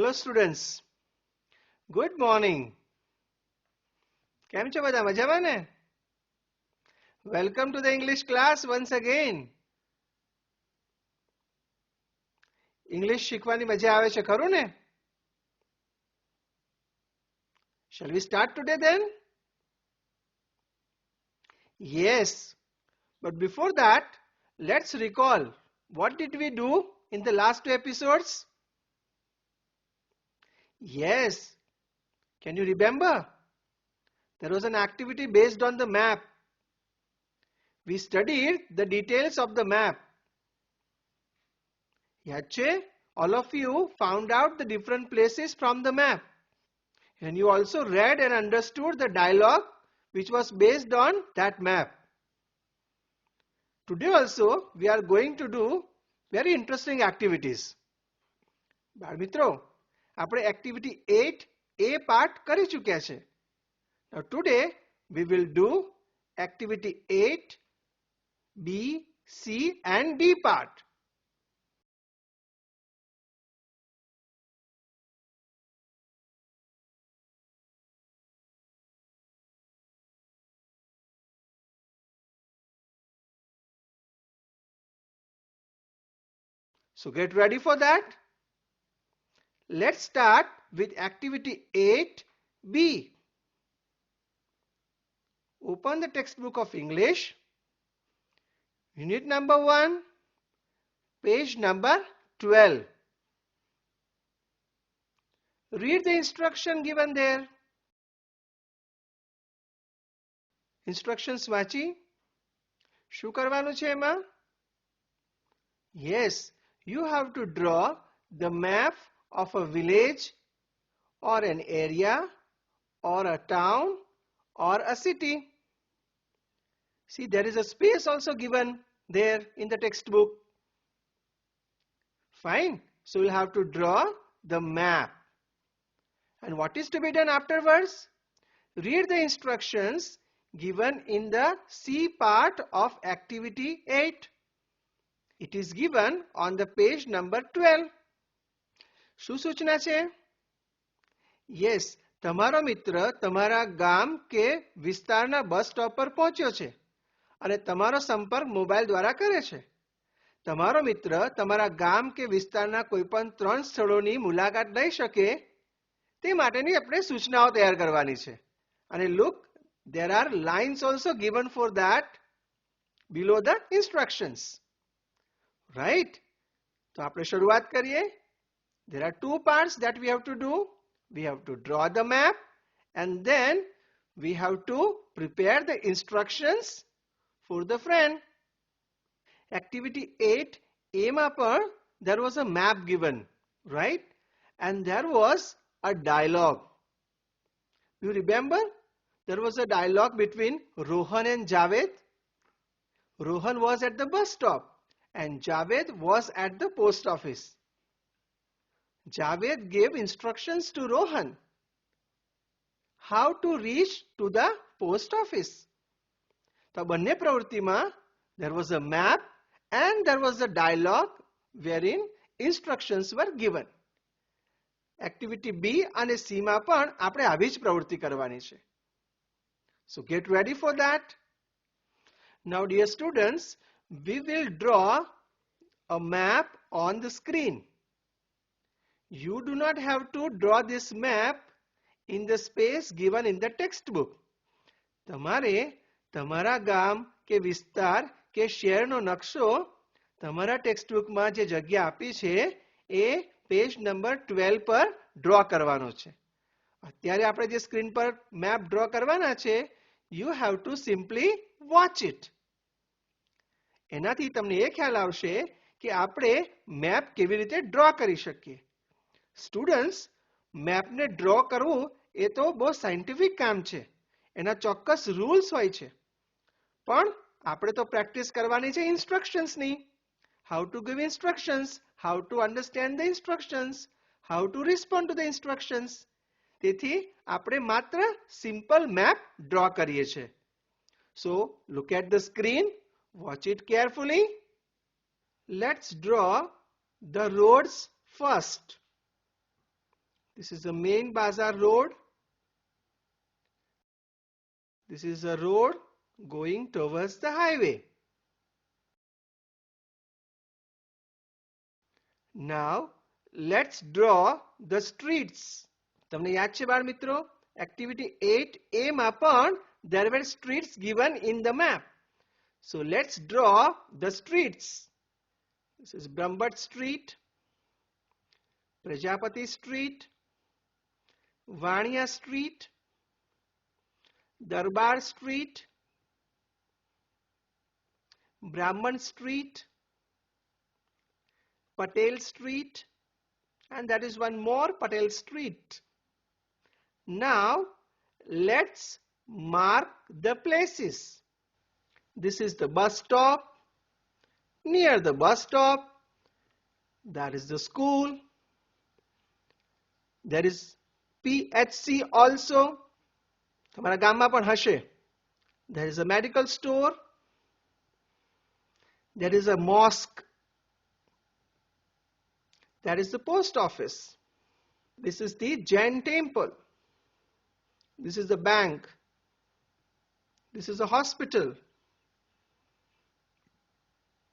Hello students. Good morning. કેમ છો બધા મજામાં ને? Welcome to the English class once again. English શીખવાની મજા આવે છે ખરું ને? Shall we start today then? Yes. But before that, let's recall what did we do in the last two episodes? Yes. Can you remember? There was an activity based on the map. We studied the details of the map. Yache, all of you found out the different places from the map. And you also read and understood the dialogue which was based on that map. Today also we are going to do very interesting activities. બાળ મિત્રો, આપણે activity 8A part કરી ચૂક્યા છે. Now today we will do activity 8B, C and D part. So get ready for that. Let's start with activity 8B. Open the textbook of English. Unit number 1, page number 12. Read the instruction given there. Instructions વાંચી શું કરવાનું છે એમાં? Yes, you have to draw the map of a village or an area or a town or a city. See, there is a space also given there in the textbook. Fine. So you'll have to draw the map. And what is to be done afterwards? Read the instructions given in the C part of activity 8. It is given on the page number 12. શું સૂચના છે? Yes, તમારો મિત્ર તમારા ગામ કે વિસ્તારના bus stop પર પહોંચ્યો છે અને તમારો સંપર્ક મોબાઈલ દ્વારા કરે છે. તમારો મિત્ર તમારા ગામ કે વિસ્તારના કોઈપણ 3 સ્થળોની મુલાકાત લઈ શકે તે માટેની આપણે સૂચનાઓ તૈયાર કરવાની છે. અને look, there are lines also given for that below the instructions. Right? તો આપણે શરૂઆત કરીએ. There are 2 parts that we have to do. We have to draw the map and then we have to prepare the instructions for the friend. Activity 8A માં પણ there was a map given, right? And there was a dialogue. You remember? There was a dialogue between Rohan and Javed. Rohan was at the bus stop and Javed was at the post office. Javed gave instructions to Rohan how to reach to the post office. તો બંને પ્રવૃત્તિમાં there was a map and there was a dialogue wherein instructions were given. Activity B અને C માં પણ આપણે આવી જ પ્રવૃત્તિ કરવાની છે. So get ready for that. Now dear students, we will draw a map on the screen. You do not have to draw this map in the space given in the textbook. તમારે તમારા ગામ કે વિસ્તાર કે શહેરનો નકશો તમારા ટેક્સ્ટબુકમાં જે જગ્યા આપી છે એ પેજ નંબર 12 પર ડ્રો કરવાનો છે. અત્યારે આપણે જે સ્ક્રીન પર મેપ ડ્રો કરવાના છે, you have to simply watch it. એનાથી તમને એ ખ્યાલ આવશે કે આપણે મેપ કેવી રીતે ડ્રો કરી શકીએ. સ્ટુડન્ટ્સ, મેપને ડ્રો કરવું એ તો બહુ સાયન્ટિફિક કામ છે. એના ચોક્કસ રૂલ્સ હોય છે. પણ આપણે તો પ્રેક્ટિસ કરવાની છે ઇન્સ્ટ્રક્શન્સની. How to give instructions, how to understand the instructions, how to respond to the instructions. તેથી આપણે માત્ર સિમ્પલ મેપ ડ્રો કરીએ છીએ. So look at the screen, watch it carefully. Let's draw the roads first. This is the main bazaar road. This is a road going towards the highway. Now let's draw the streets. તમને યાદ છે બાળ મિત્રો activity 8A માં પણ there were streets given in the map. So let's draw the streets. This is Brahmbhatt Street, Prajapati Street, Vania Street, Darbar Street, Brahman Street, Patel Street, and that is one more Patel Street. Now let's mark the places. This is the bus stop. Near the bus stop, that is the school. There is PHC also. તમારા ગામમાં પણ હશે. There is a medical store. There is a mosque. That is the post office. This is the Jain temple. This is the bank. This is a hospital.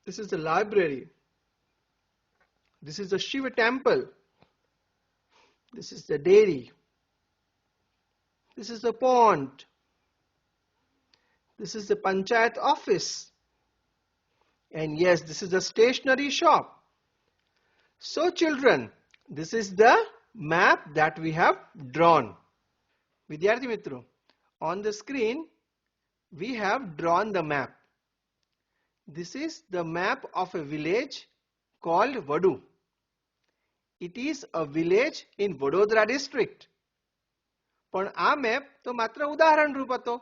This is the library. This is the Shiva temple. This is the dairy. This is the pond. This is the Panchayat office. And yes, this is the stationery shop. So children, this is the map that we have drawn. Vidyarthi Mitro, on the screen we have drawn the map. This is the map of a village called Vadu. It is a village in Vadodara district. પણ આ map તો માત્ર ઉદાહરણ રૂપ હતો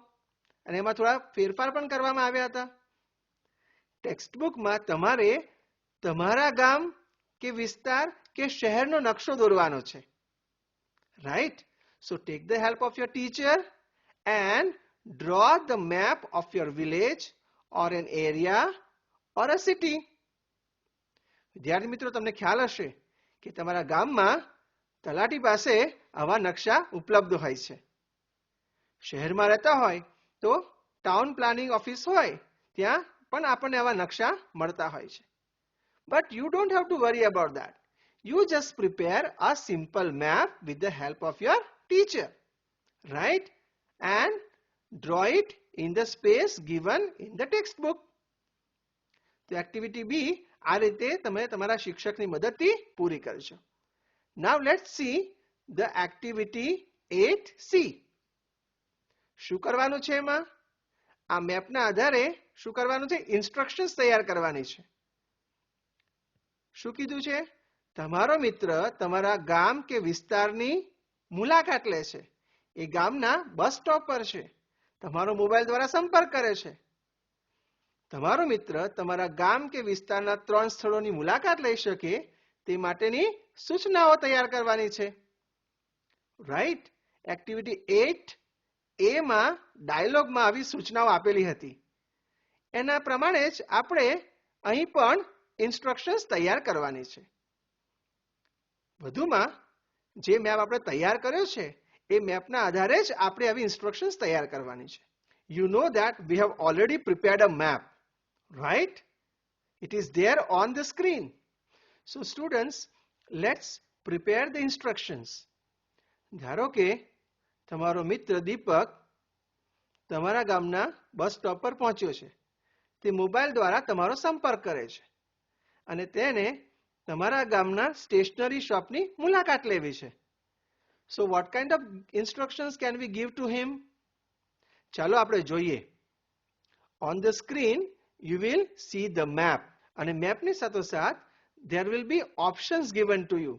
અને એમાં થોડા ફેરફાર પણ કરવામાં આવ્યા હતા. ટેક્સ્ટ બુકમાં તમારે તમારા ગામ કે વિસ્તાર કે શહેરનો નકશો દોરવાનો છે. Right? So take the help of your teacher and draw the map of your village or an area or a city. વિદ્યાર્થી મિત્રો તમને ખ્યાલ હશે કે તમારા ગામમાં તલાટી પાસે આવા નકશા ઉપલબ્ધ હોય છે. શહેરમાં રહેતા હોય તો ટાઉન પ્લાનિંગ ઓફિસ હોય ત્યાં પણ આપણને આવા નકશા મળતા હોય છે. But you don't have to worry about that. You just prepare a simple map with the help of your teacher, right? And draw it in the space given in the textbook. તો activity B આ રીતે તમે તમારા શિક્ષકની મદદથી પૂરી કરજો. Now let's see the activity 8C. શું કરવાનું છે એમાં? આ મેપના આધારે શું કરવાનું છે? ઇન્સ્ટ્રક્શન્સ તૈયાર કરવાની છે. શું કીધું છે? તમારો મિત્ર તમારા ગામ કે વિસ્તારની મુલાકાત લે છે. એ ગામના બસ સ્ટોપ પર છે. તમારો મોબાઈલ દ્વારા સંપર્ક કરે છે. તમારો મિત્ર તમારા ગામ કે વિસ્તારના 3 સ્થળોની મુલાકાત લઈ શકે તે માટેની સૂચનાઓ તૈયાર કરવાની છે. રાઈટ? એક્ટિવિટી 8A માં ડાયલોગમાં આવી સૂચનાઓ આપેલી હતી. એના પ્રમાણે જ આપણે અહીં પણ ઇન્સ્ટ્રક્શન્સ તૈયાર કરવાની છે. વધુમાં જે મેપ આપણે તૈયાર કર્યો છે એ મેપના આધારે જ આપણે આવી ઇન્સ્ટ્રક્શન્સ તૈયાર કરવાની છે. You know that we have already prepared a map, right? It is there on the screen. So students, let's prepare the instructions. ધારો કે તમારો મિત્ર દીપક તમારા ગામના બસ સ્ટોપ પર પહોંચ્યો છે. તે મોબાઈલ દ્વારા તમારો સંપર્ક કરે છે અને તેને તમારા ગામના સ્ટેશનરી શોપની મુલાકાત લેવી છે. So what kind of instructions can we give to him? ચાલો આપણે જોઈએ. On the screen you will see the map અને મેપની સાથોસાથ there will be options given to you.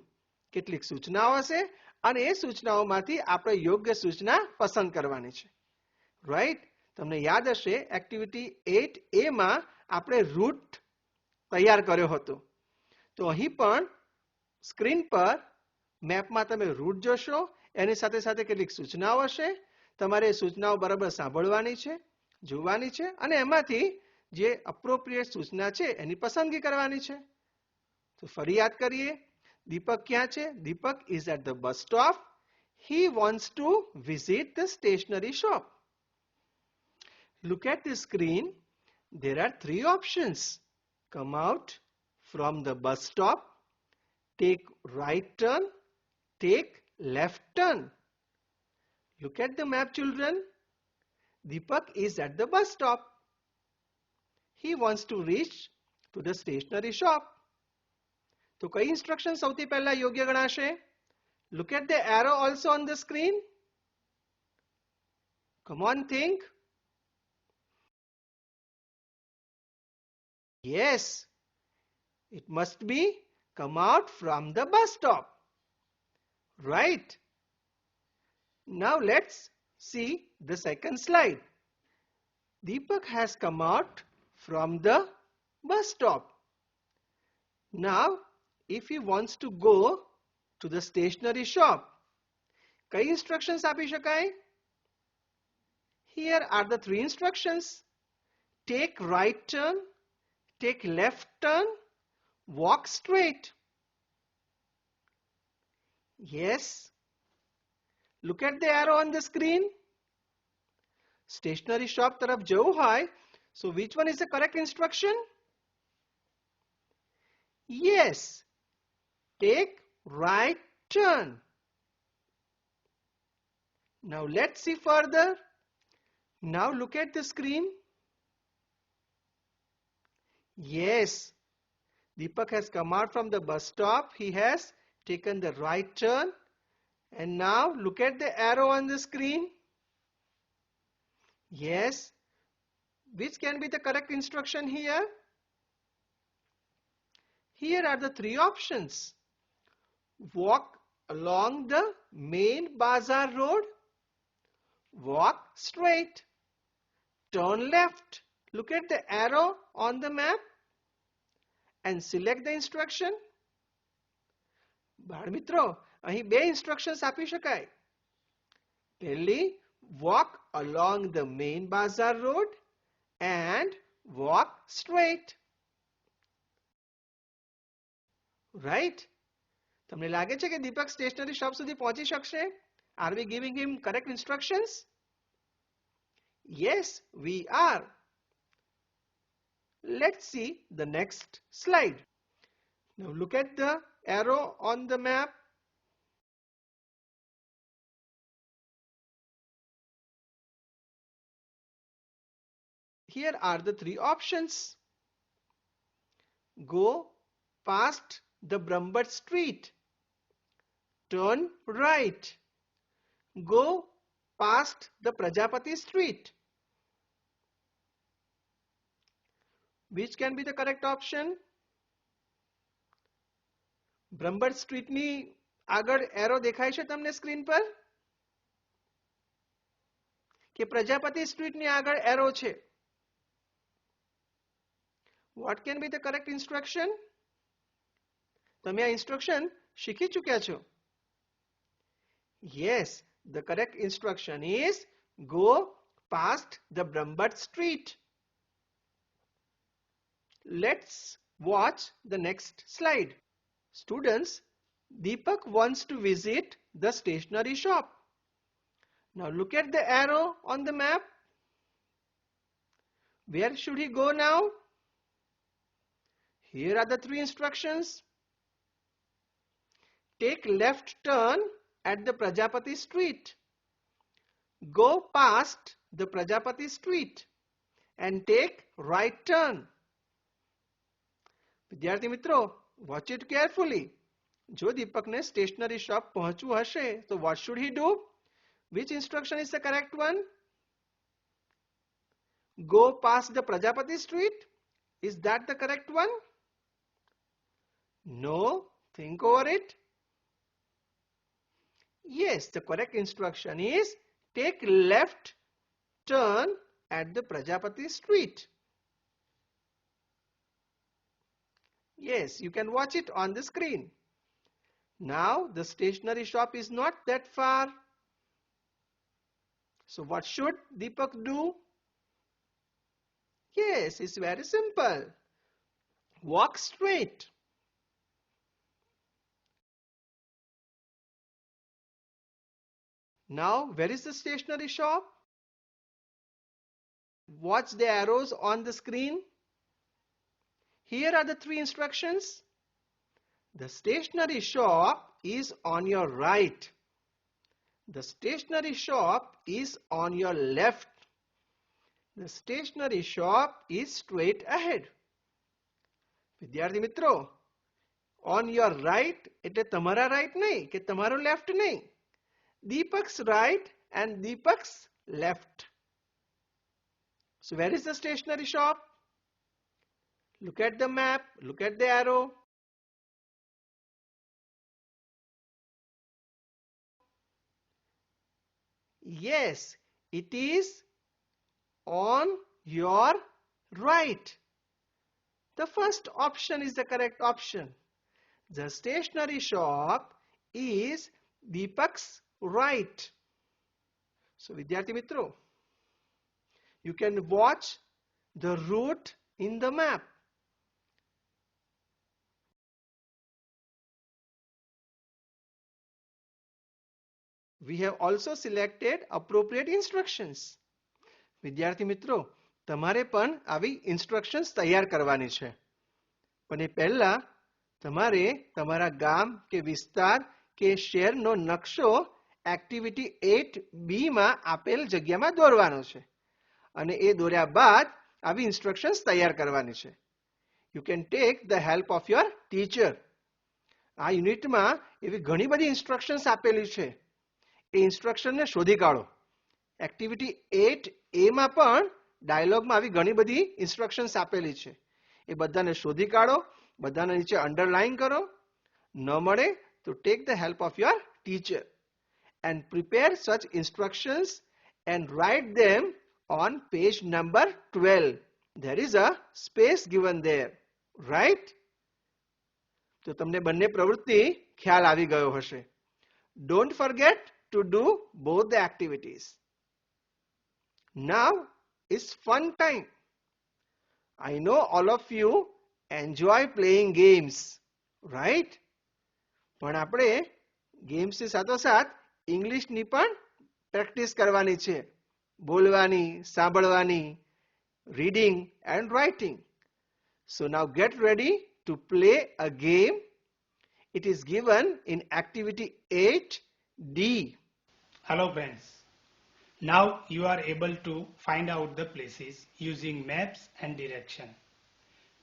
કેટલીક સૂચનાઓ હશે અને એ સૂચનાઓમાંથી આપણે યોગ્ય સૂચના પસંદ કરવાની છે. રાઈટ? તમને યાદ હશે એક્ટિવિટી 8A માં આપણે રૂટ તૈયાર કર્યો હતો. તો અહીં પણ સ્ક્રીન પર મેપમાં તમે રૂટ જોશો, એની સાથે સાથે કેટલીક સૂચનાઓ હશે. તમારે એ સૂચનાઓ બરાબર સાંભળવાની છે, જોવાની છે અને એમાંથી જે અપ્રોપ્રિએટ સૂચના છે એની પસંદગી કરવાની છે. તો ફરી યાદ કરીએ. દીપક ક્યાં છે? દીપક is at the bus stop. He wants to visit the stationery shop. Look at the screen. There are three options. Come out from the bus stop. Take right turn. Take left turn. Look at the map, children. Deepak is at the bus stop. He wants to reach to the stationery shop. તો કઈ instruction સૌથી પહેલા યોગ્ય ગણાશે? Look at the arrow also on the screen. Come on, think. Yes, it must be come out from the bus stop. Right. Now let's see the second slide. Deepak has come out from the bus stop. Now, if he wants to go to the stationery shop, કઈ instructions આપી શકાય? Here are the three instructions. Take right turn, take left turn, walk straight. Yes. Look at the arrow on the screen. Stationery shop taraf જવું હોય, so which one is the correct instruction? Yes. Take right turn. Now let's see further. Now look at the screen. Yes. Deepak has come out from the bus stop. He has taken the right turn. And now look at the arrow on the screen. Yes. Which can be the correct instruction here? Here are the three options. Walk along the main bazaar road. Walk straight. Turn left. Look at the arrow on the map and select the instruction. બાળમિત્રો, અહીં બે instructions આપી શકાય. પહેલી, walk along the main bazaar road and walk straight. Right? તમને લાગે છે કે દીપક સ્ટેશનરી શોપ સુધી પહોંચી શકશે? Are we giving him correct instructions? Yes, we are. Let's see the next slide. Now look at the arrow on the map. Here are the three options. Go past the Brambad Street. Turn right. Go past the Prajapati Street. Which can be the correct option? Brambad Street ની આગળ arrow દેખાય છે તમને screen પર? કે Prajapati street ની આગળ arrow છે? What can be the correct instruction? તમે આ instruction શીખી ચૂક્યા છો? Yes, the correct instruction is go past the Brambad Street. Let's watch the next slide. Students, Deepak wants to visit the stationery shop. Now look at the arrow on the map. Where should he go now? Here are the three instructions. Take left turn at the Prajapati Street. Go past the Prajapati Street and take right turn. વિદ્યાર્થી મિત્રો, watch it carefully. જો દીપકને stationery shop પહોંચવું હશે તો what should he do? Which instruction is the correct one? Go past the Prajapati Street? Is that the correct one? No, think over it. Yes, the correct instruction is take left turn at the Prajapati Street. Yes, you can watch it on the screen. Now the stationery shop is not that far. So what should Deepak do? Yes, it's very simple. Walk straight. Now, where is the stationery shop? Watch the arrows on the screen. Here are the three instructions. The stationery shop is on your right. The stationery shop is on your left. The stationery shop is straight ahead. વિદ્યાર્થી મિત્રો, on your right એટલે તમારા right નહીં કે તમારો left નહીં. Deepak's right and Deepak's left. So where is the stationery shop? Look at the map, look at the arrow. Yes, it is on your right. The first option is the correct option. The stationery shop is Deepak's right. So વિદ્યાર્થી મિત્રો, you can watch the route in the map. We have also selected appropriate instructions. વિદ્યાર્થી મિત્રો, તમારે પણ આવી instructions તૈયાર કરવાની છે. પણ એ પહેલા તમારે તમારા ગામ કે વિસ્તાર કે શહેરનો નકશો એક્ટિવિટી 8B માં આપેલ જગ્યામાં દોરવાનો છે અને એ દોર્યા બાદ આવી instructions તૈયાર કરવાની છે. You can take the help of your teacher. આ યુનિટમાં એવી ઘણી બધી instructions આપેલી છે. એ instruction ને શોધી કાઢો. એક્ટિવિટી 8A માં પણ ડાયલોગમાં આવી ઘણી બધી instructions આપેલી છે. એ બધાને શોધી કાઢો, બધાને નીચે અંડરલાઈન કરો. ન મળે તો take the help of your teacher and prepare such instructions and write them on page number 12. There is a space given there, right? તો તમને બંને પ્રવૃત્તિ ખ્યાલ આવી ગયો હશે. Don't forget to do both the activities. Now is fun time. I know all of you enjoy playing games, right? પણ આપણે ગેમ્સની સાથોસાથ ઇંગ્લિશની પણ પ્રેક્ટિસ કરવાની છે. બોલવાની, સાંભળવાની, reading and writing. So now get ready to play a game. It is given in activity 8D. Hello friends. Now you are able to find out the places using maps and direction.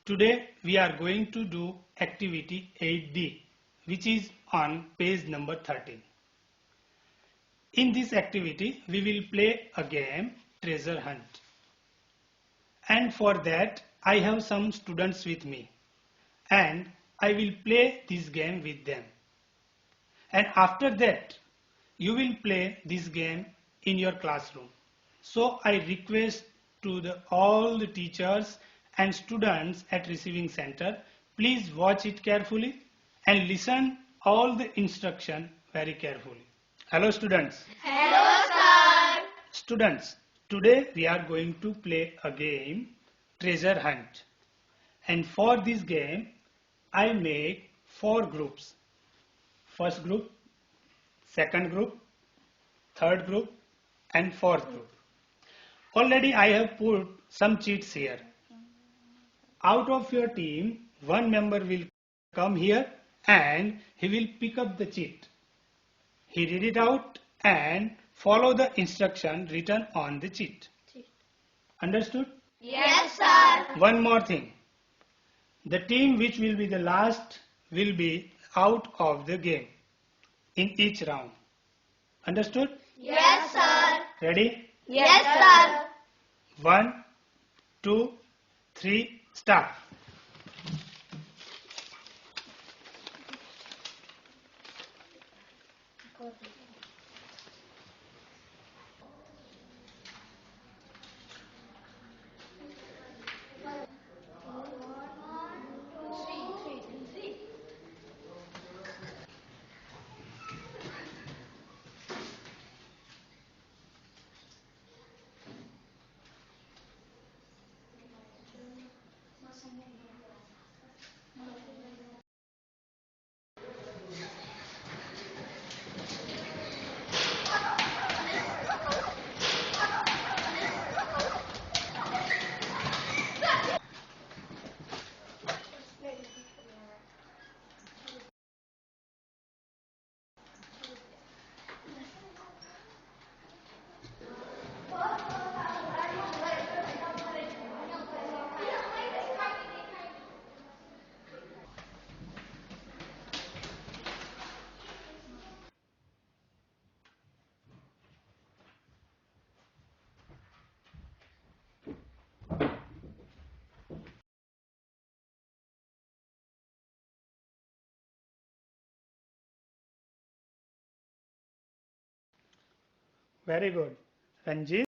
Today we are going to do activity 8D, which is on page number 13. In this activity we will play a game, treasure hunt. And for that I have some students with me and I will play this game with them. And after that you will play this game in your classroom. So I request to all the teachers and students at receiving center, please watch it carefully and listen all the instruction very carefully. Hello students. Hello sir. Students, today we are going to play a game, treasure hunt. And for this game I make 4 groups. First group, second group, third group and fourth group. Already I have put some cheats here. Out of your team, one member will come here and he will pick up the cheat. He read it out and follow the instruction written on the cheat. Understood? Yes sir. One more thing. The team which will be the last will be out of the game in each round. Understood? Yes sir. Ready? Yes sir. 1, 2, 3, start. Very good. Ranjit.